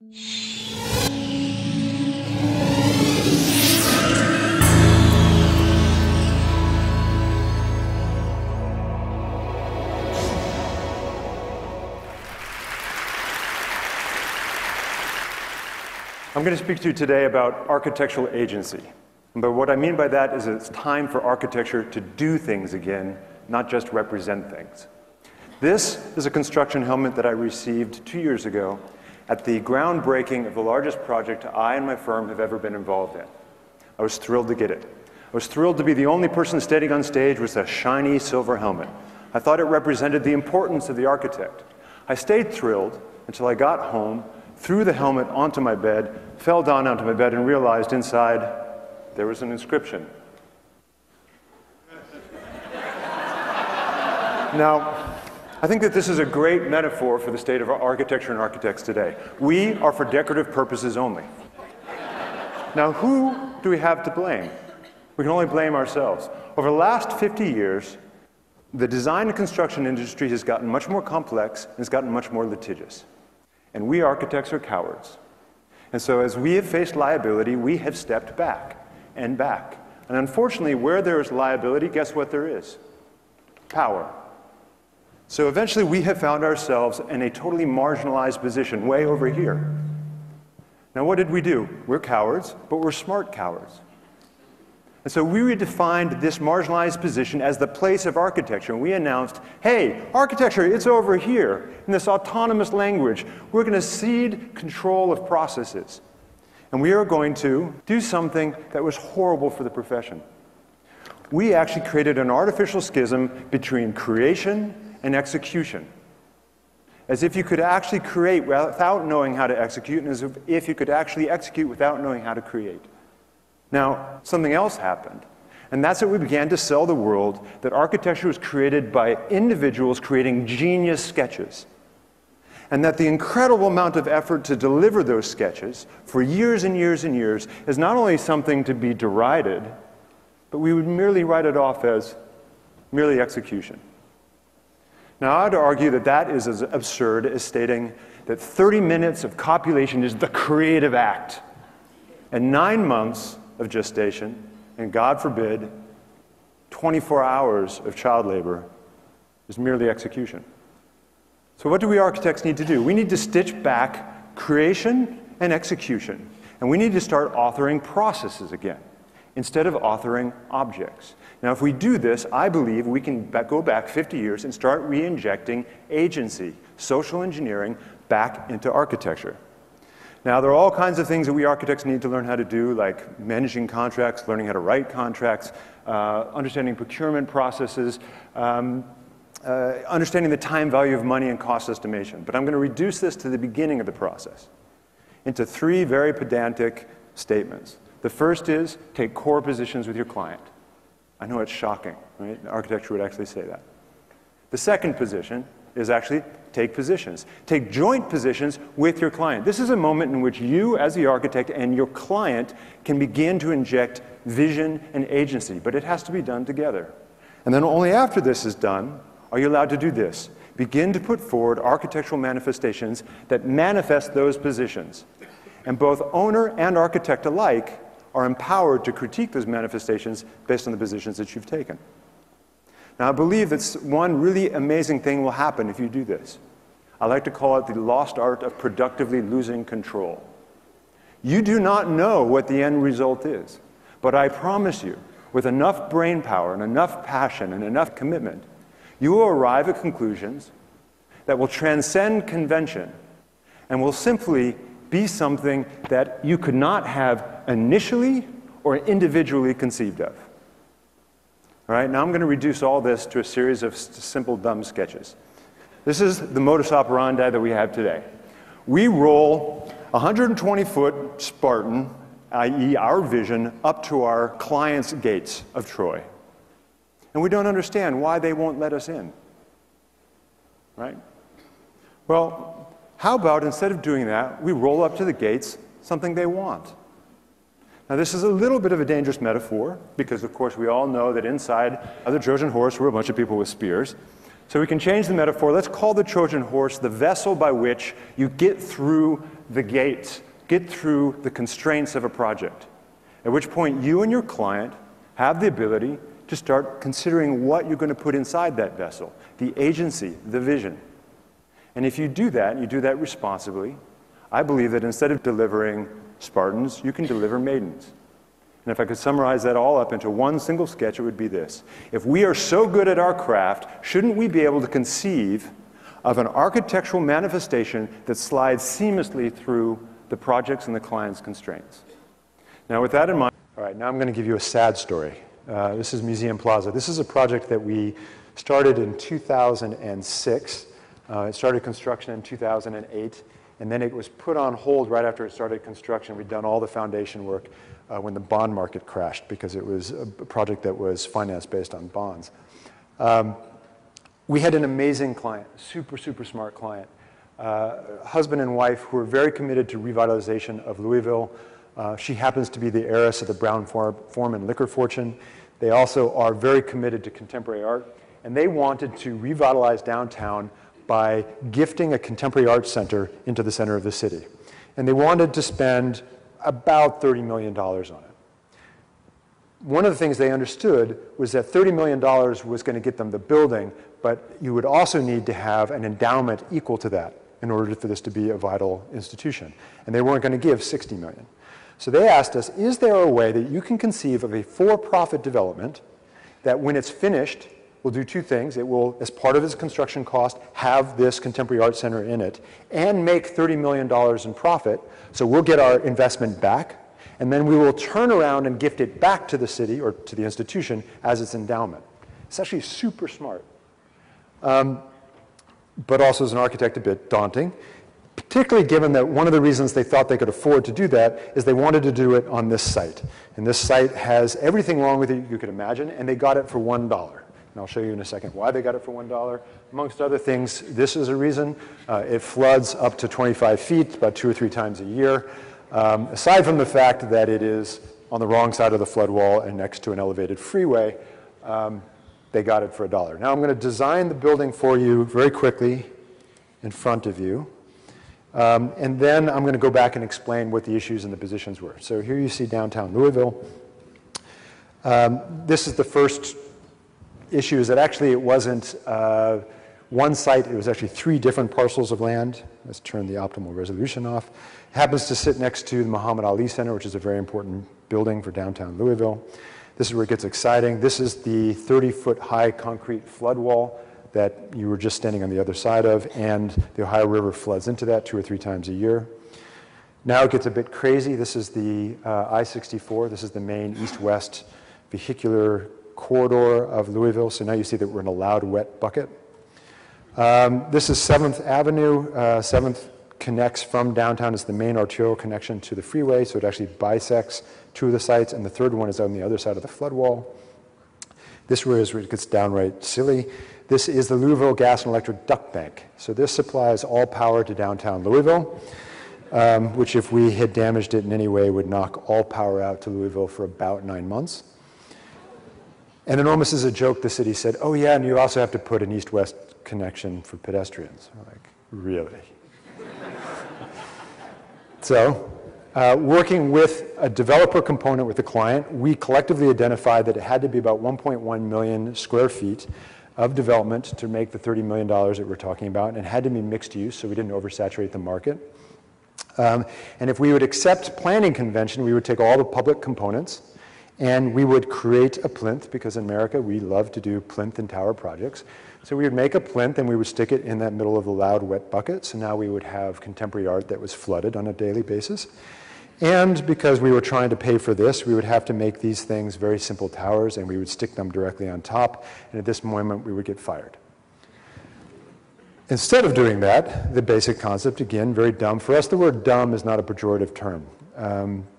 I'm going to speak to you today about architectural agency. But what I mean by that is it's time for architecture to do things again, not just represent things. This is a construction helmet that I received 2 years ago at the groundbreaking of the largest project I and my firm have ever been involved in. I was thrilled to get it. I was thrilled to be the only person standing on stage with a shiny silver helmet. I thought it represented the importance of the architect. I stayed thrilled until I got home, threw the helmet onto my bed, fell down onto my bed, and realized inside there was an inscription. Now, I think that this is a great metaphor for the state of our architecture and architects today. We are for decorative purposes only. Now, who do we have to blame? We can only blame ourselves. Over the last 50 years, the design and construction industry has gotten much more complex and has gotten much more litigious. And we architects are cowards. And so as we have faced liability, we have stepped back and back. And unfortunately, where there is liability, guess what there is? Power. So eventually we have found ourselves in a totally marginalized position, way over here. Now what did we do? We're cowards, but we're smart cowards. And so we redefined this marginalized position as the place of architecture. And we announced, hey, architecture, it's over here in this autonomous language. We're going to cede control of processes. And we are going to do something that was horrible for the profession. We actually created an artificial schism between creation and execution. As if you could actually create without knowing how to execute, and as if you could actually execute without knowing how to create. Now, something else happened, and that's that we began to sell the world that architecture was created by individuals creating genius sketches, and that the incredible amount of effort to deliver those sketches for years and years and years is not only something to be derided, but we would merely write it off as merely execution. Now, I would argue that that is as absurd as stating that 30 minutes of copulation is the creative act, and 9 months of gestation, and God forbid, 24 hours of child labor is merely execution. So what do we architects need to do? We need to stitch back creation and execution. And we need to start authoring processes again, instead of authoring objects. Now, if we do this, I believe we can go back 50 years and start re-injecting agency, social engineering, back into architecture. Now, there are all kinds of things that we architects need to learn how to do, like managing contracts, learning how to write contracts, understanding procurement processes, understanding the time value of money and cost estimation. But I'm going to reduce this to the beginning of the process into 3 very pedantic statements. The first is take core positions with your client. I know it's shocking, right? Architecture would actually say that. The second position is actually take positions. Take joint positions with your client. This is a moment in which you, as the architect, and your client can begin to inject vision and agency, but it has to be done together. And then only after this is done are you allowed to do this. Begin to put forward architectural manifestations that manifest those positions. And both owner and architect alike are empowered to critique those manifestations based on the positions that you've taken. Now, I believe that one really amazing thing will happen if you do this. I like to call it the lost art of productively losing control. You do not know what the end result is, but I promise you, with enough brain power and enough passion and enough commitment, you will arrive at conclusions that will transcend convention and will simply be something that you could not have initially or individually conceived of. All right, now I'm going to reduce all this to a series of simple, dumb sketches. This is the modus operandi that we have today. We roll a 120-foot Spartan, i.e. our vision, up to our client's gates of Troy. And we don't understand why they won't let us in. Right? Well, how about instead of doing that, we roll up to the gates something they want? Now, this is a little bit of a dangerous metaphor because, of course, we all know that inside of the Trojan horse were a bunch of people with spears. So we can change the metaphor. Let's call the Trojan horse the vessel by which you get through the gates, get through the constraints of a project, at which point you and your client have the ability to start considering what you're going to put inside that vessel, the agency, the vision. And if you do that, and you do that responsibly, I believe that instead of delivering Spartans, you can deliver maidens. And if I could summarize that all up into one single sketch, it would be this. If we are so good at our craft, shouldn't we be able to conceive of an architectural manifestation that slides seamlessly through the projects and the client's constraints? Now, with that in mind, all right, now I'm going to give you a sad story. This is Museum Plaza. This is a project that we started in 2006. It started construction in 2008, and then it was put on hold right after it started construction. We'd done all the foundation work when the bond market crashed because it was a project that was financed based on bonds. We had an amazing client, super, super smart client, husband and wife who were very committed to revitalization of Louisville. She happens to be the heiress of the Brown-Forman liquor fortune. They also are very committed to contemporary art, and they wanted to revitalize downtown by gifting a contemporary art center into the center of the city. And they wanted to spend about $30 million on it. One of the things they understood was that $30 million was going to get them the building, but you would also need to have an endowment equal to that in order for this to be a vital institution. And they weren't going to give $60 million. So they asked us, is there a way that you can conceive of a for-profit development that when it's finished will do two things? It will, as part of its construction cost, have this contemporary art center in it and make $30 million in profit. So we'll get our investment back, and then we will turn around and gift it back to the city or to the institution as its endowment. It's actually super smart, but also as an architect a bit daunting, particularly given that one of the reasons they thought they could afford to do that is they wanted to do it on this site. And this site has everything wrong with it you could imagine, and they got it for $1. And I'll show you in a second why they got it for $1. Amongst other things, this is a reason. It floods up to 25 feet, about 2 or 3 times a year. Aside from the fact that it is on the wrong side of the flood wall and next to an elevated freeway, they got it for $1. Now I'm going to design the building for you very quickly in front of you. And then I'm going to go back and explain what the issues and the positions were. So here you see downtown Louisville. This is the first issue, is that actually it wasn't one site, it was actually 3 different parcels of land. Let's turn the optimal resolution off. It happens to sit next to the Muhammad Ali Center, which is a very important building for downtown Louisville. This is where it gets exciting. This is the 30-foot high concrete flood wall that you were just standing on the other side of, and the Ohio River floods into that 2 or 3 times a year. Now it gets a bit crazy. This is the I-64. This is the main east-west vehicular corridor of Louisville. So now you see that we're in a loud, wet bucket. This is 7th Avenue. 7th connects from downtown as the main arterial connection to the freeway, so it actually bisects 2 of the sites, and the third one is on the other side of the flood wall. This is where it gets downright silly. This is the Louisville Gas and Electric Duct Bank. So this supplies all power to downtown Louisville, which if we had damaged it in any way would knock all power out to Louisville for about 9 months. And then almost as a joke, the city said, oh yeah, and you also have to put an east-west connection for pedestrians. We're like, really? So, working with a developer component with the client, we collectively identified that it had to be about 1.1 million square feet of development to make the $30 million that we're talking about, and it had to be mixed use so we didn't oversaturate the market. And if we would accept planning convention, we would take all the public components and we would create a plinth, because in America we love to do plinth and tower projects. So we would make a plinth and we would stick it in that middle of the loud, wet bucket. So now we would have contemporary art that was flooded on a daily basis. And because we were trying to pay for this, we would have to make these things very simple towers, and we would stick them directly on top, and at this moment we would get fired. Instead of doing that, the basic concept, again, very dumb. For us, the word dumb is not a pejorative term.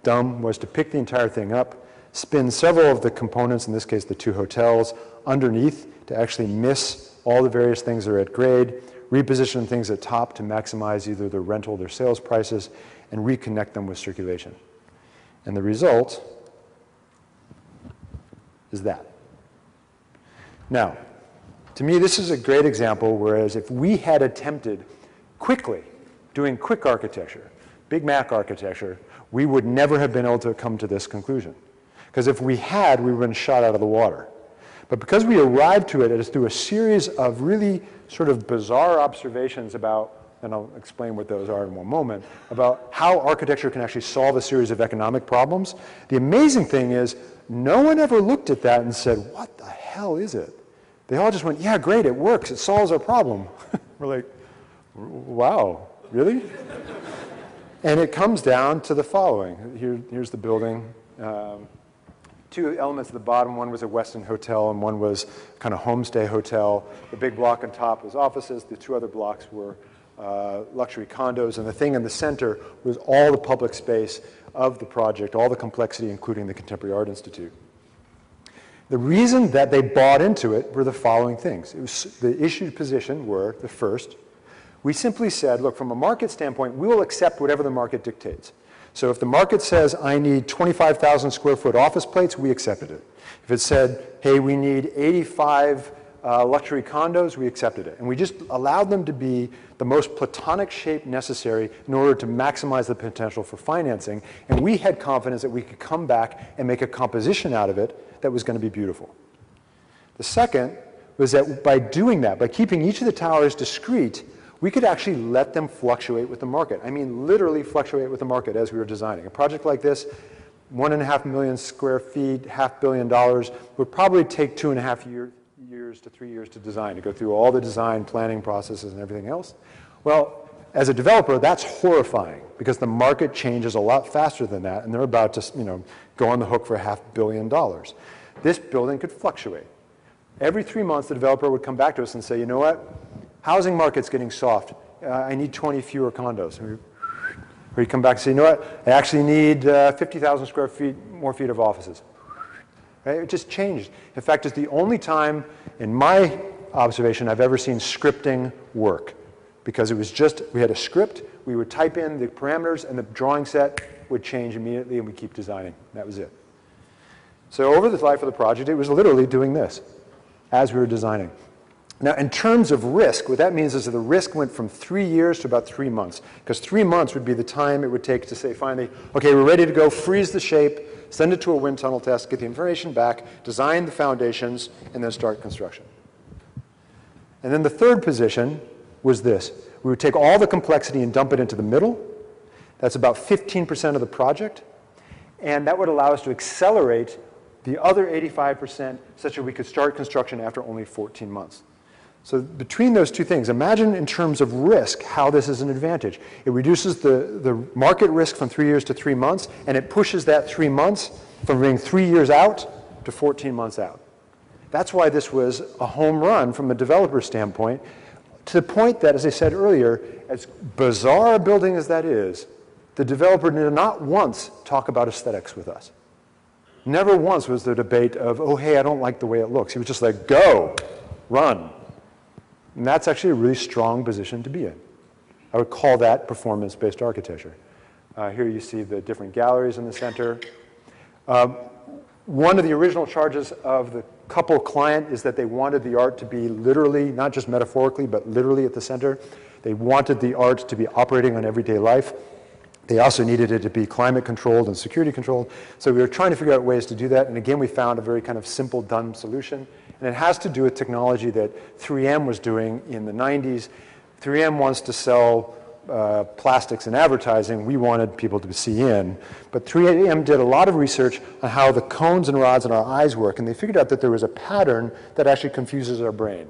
Dumb was to pick the entire thing up, spin several of the components, in this case the 2 hotels, underneath to actually miss all the various things that are at grade, reposition things at top to maximize either their rental or their sales prices, and reconnect them with circulation. And the result is that. Now, to me, this is a great example, whereas if we had attempted quickly, doing quick architecture, Big Mac architecture, we would never have been able to come to this conclusion. Because if we had, we would have been shot out of the water. But because we arrived to it through a series of really sort of bizarre observations about, and I'll explain what those are in one moment, about how architecture can actually solve a series of economic problems, the amazing thing is no one ever looked at that and said, what the hell is it? They all just went, yeah, great, it works, it solves our problem. We're like, wow, really? And it comes down to the following. Here's the building. Two elements at the bottom. One was a Westin hotel, and one was kind of homestay hotel. The big block on top was offices. The two other blocks were luxury condos. And the thing in the center was all the public space of the project, all the complexity, including the Contemporary Art Institute. The reason that they bought into it were the following things. It was, the issued position were, the first, we simply said, look, from a market standpoint, we will accept whatever the market dictates. So if the market says, I need 25,000 square foot office plates, we accepted it. If it said, hey, we need 85 luxury condos, we accepted it. And we just allowed them to be the most platonic shape necessary in order to maximize the potential for financing. And we had confidence that we could come back and make a composition out of it that was going to be beautiful. The second was that by doing that, by keeping each of the towers discrete, we could actually let them fluctuate with the market. I mean, literally fluctuate with the market as we were designing. A project like this, 1.5 million square feet, $500 million, would probably take 2.5 years to 3 years to design, to go through all the design planning processes and everything else. Well, as a developer, that's horrifying because the market changes a lot faster than that, and they're about to, go on the hook for $500 million. This building could fluctuate. Every 3 months, the developer would come back to us and say, you know what? Housing market's getting soft. I need 20 fewer condos. Or you come back and say, you know what? I actually need 50,000 square feet, more feet of offices. Right? It just changed. In fact, it's the only time in my observation I've ever seen scripting work. Because it was just, we had a script, we would type in the parameters, and the drawing set would change immediately, and we keep designing. That was it. So over the life of the project, it was literally doing this as we were designing. Now, in terms of risk, what that means is that the risk went from 3 years to about 3 months, because 3 months would be the time it would take to say finally, okay, we're ready to go, freeze the shape, send it to a wind tunnel test, get the information back, design the foundations, and then start construction. And then the third position was this. We would take all the complexity and dump it into the middle. That's about 15% of the project, and that would allow us to accelerate the other 85% such that we could start construction after only 14 months. So between those two things, imagine in terms of risk how this is an advantage. It reduces the market risk from 3 years to 3 months, and it pushes that 3 months from being 3 years out to 14 months out. That's why this was a home run from a developer standpoint, to the point that, as I said earlier, as bizarre a building as that is, the developer did not once talk about aesthetics with us. Never once was there debate of, oh, hey, I don't like the way it looks. He was just like, go, run. And that's actually a really strong position to be in. I would call that performance-based architecture. Here you see the different galleries in the center. One of the original charges of the couple client is that they wanted the art to be literally, not just metaphorically, but literally at the center. They wanted the art to be operating on everyday life. They also needed it to be climate controlled and security controlled. So we were trying to figure out ways to do that. And again, we found a very kind of simple, dumb solution. And it has to do with technology that 3M was doing in the 90s. 3M wants to sell plastics in advertising. We wanted people to see in. But 3M did a lot of research on how the cones and rods in our eyes work. And they figured out that there was a pattern that actually confuses our brain.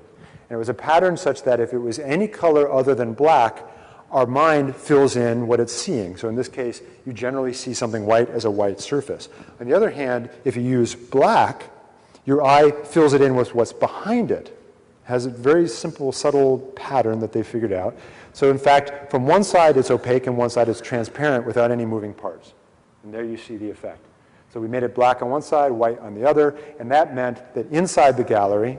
And it was a pattern such that if it was any color other than black, our mind fills in what it's seeing. So in this case, you generally see something white as a white surface. On the other hand, if you use black, your eye fills it in with what's behind it. It has a very simple, subtle pattern that they figured out. So in fact, from one side it's opaque and one side it's transparent without any moving parts. And there you see the effect. So we made it black on one side, white on the other, and that meant that inside the gallery,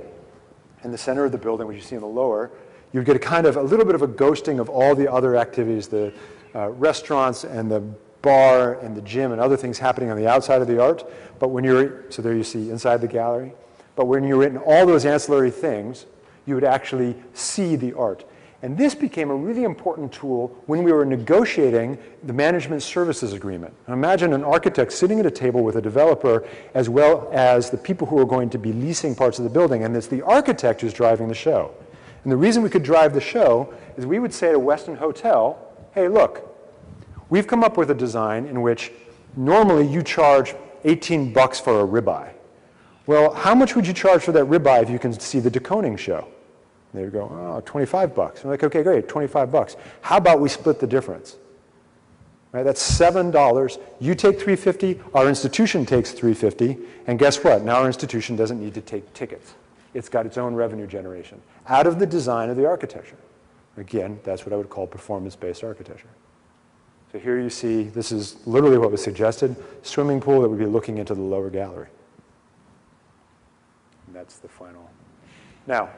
in the center of the building, which you see in the lower, you'd get a little bit of a ghosting of all the other activities, the restaurants and the bar and the gym and other things happening on the outside of the art. But when so there you see inside the gallery. But when you're in all those ancillary things, you would actually see the art. And this became a really important tool when we were negotiating the management services agreement. Now imagine an architect sitting at a table with a developer as well as the people who are going to be leasing parts of the building, and it's the architect who's driving the show. And the reason we could drive the show is we would say to Westin Hotel, hey, look, we've come up with a design in which normally you charge $18 for a ribeye. Well, how much would you charge for that ribeye if you can see the deconing show? They would go, oh, $25. I'm like, okay, great, $25. How about we split the difference? Right, that's $7. You take $3.50, our institution takes $3.50, and guess what? Now our institution doesn't need to take tickets. It's got its own revenue generation out of the design of the architecture. Again, that's what I would call performance-based architecture. So here you see, this is literally what was suggested, swimming pool that would be looking into the lower gallery. And that's the final. Now,